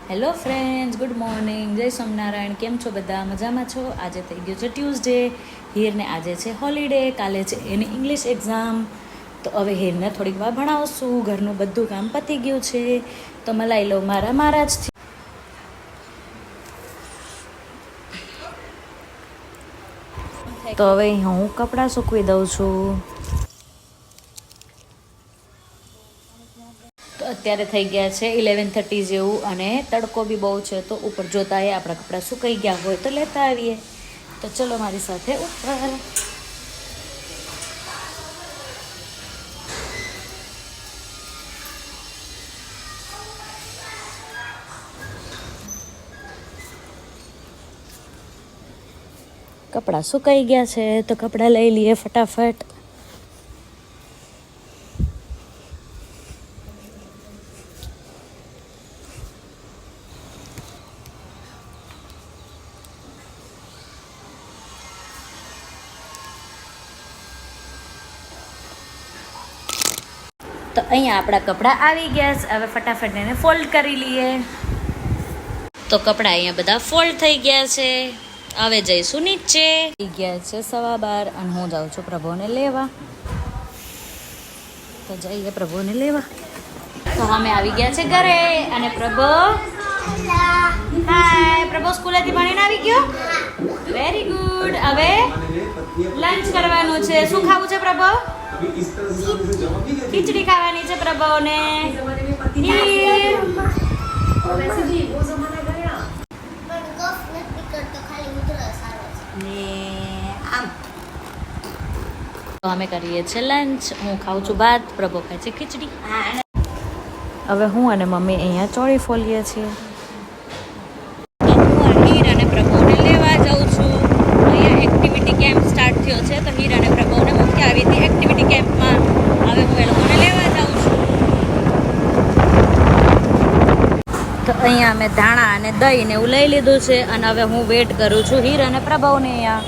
Hello friends, good morning, જય સ્વામિનારાયણ. કેમ છો બધા? મજામાં છો? આજે થઈ ગયો છે ટ્યુઝડે. હીરને આજે છે હોલિડે, કાલે છે એની ઇંગ્લિશ એક્ઝામ. તો હવે હીરને થોડીક વાર ભણાવશું. ઘરનું બધું કામ પતી ગયું છે, તો મલાઈ લો મારા જ. તો હવે હું કપડાં સૂકવી દઉં છું. તો અત્યારે થઈ ગયા છે 11:30 જેવું, અને તડકો બી બહુ છે. તો ઉપર જોતા એ આપણા કપડાં સુકાઈ ગયા હોય તો લેતા આવીએ. તો ચલો મારી સાથે ઉપર. કપડાં સુકાઈ ગયા છે તો કપડાં લઈ લઈએ ફટાફટ. તો અહીંયા આપણા કપડાં આવી ગયા છે. હવે ફટાફટ એને ફોલ્ડ કરી લઈએ. તો કપડાં અહીંયા બધા ફોલ્ડ થઈ ગયા છે. હવે જઈશું નીચે. થઈ ગયા છે 12:15 અને હું જાઉં છું પ્રભુને લેવા. તો જઈએ પ્રભુને લેવા. તો અમે આવી ગયા છે ઘરે. અને પ્રભુ, હાય પ્રભુ, સ્કૂલેથી ભણીને આવી ગયો? Very good. હવે લંચ કરવાનું છે. શું ખાવું છે પ્રભુ? ખીચડી ખાવાની છે પ્રભાવને. અમે કરીએ છીએ લંચ. હું ખાઉં છું ભાત, પ્રભુ ખાય છે ખીચડી. હવે હું અને મમ્મી અહીંયા ચોળી ફોલીએ છીએ. હું હીર અને પ્રભુને લેવા જાઉં છું. અહીંયા એક્ટિવિટી કેમ્પ સ્ટાર્ટ થયો છે, તો હીર અને પ્રભુને મૂકી આવી હતી એક્ટિવિટી કેમ્પમાં. હવે હું એ લોકોને લેવા જાઉં છું. તો અહીંયા અમે ધાણા અને દહીં ને એવું લઈ લીધું છે, અને હવે હું વેટ કરું છું હીર અને પ્રભાવને. અહીંયા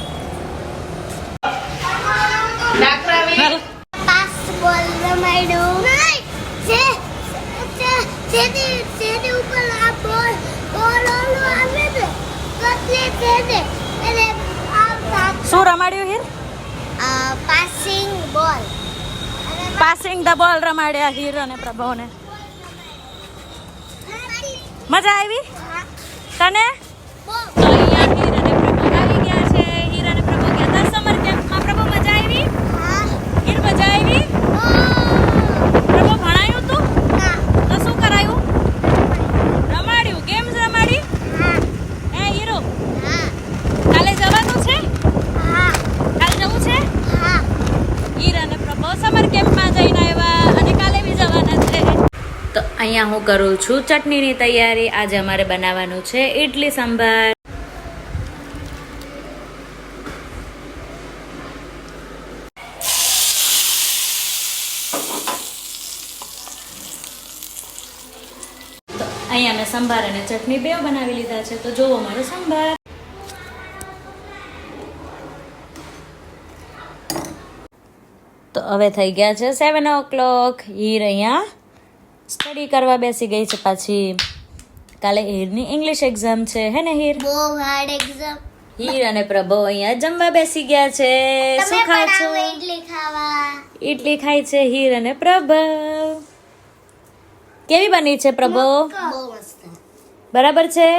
શું રમાડ્યું Heer? Passing the ball રમાડ્યા Heer અને પ્રભાવને. મજા આવી તને? તો અહીંયા હીર અને પ્રભુ આવી ગયા છે. હીર અને પ્રભુ ગયા હતા સમર કેમ્પમાં. પ્રભુ મજા આવી? હીર મજા આવી? પ્રભુ ભણાયું તું? તો શું કરાયું? રમાડ્યું? ગેમ્સ રમાડી? હે હીરો? કાલે જવાનું છે? કાલે જવું છે? હીર અને પ્રભુ સમર કેમ્પમાં જઈને આવ્યા, અને કાલે બી જવાના છે. તો અહીંયા હું કરું છું ચટણીની તૈયારી. આજે અમારે બનાવવાનું છે ઇડલી સંભાર. તો અહીંયા મેં સંભાર અને ચટણી બે બનાવી લીધા છે. તો જોવો મારો સંભાર. તો હવે થઈ ગયા છે 7 o'clock. હીર અહીંયા સ્ટડી કરવા બેસી ગઈ છે પાછી. કાલે હીરની ઇંગ્લિશ એક્ઝામ છે, હે ને હીર? બહુ હાર્ડ એક્ઝામ. હીર અને પ્રભુ અહીંયા જમવા બેસી ગયા છે. શું ખાય છો? ઇડલી ખાવા. ઇડલી ખાય છે હીર અને પ્રભુ. કેવી બની છે પ્રભુ? બહુ મસ્ત. બરાબર છે?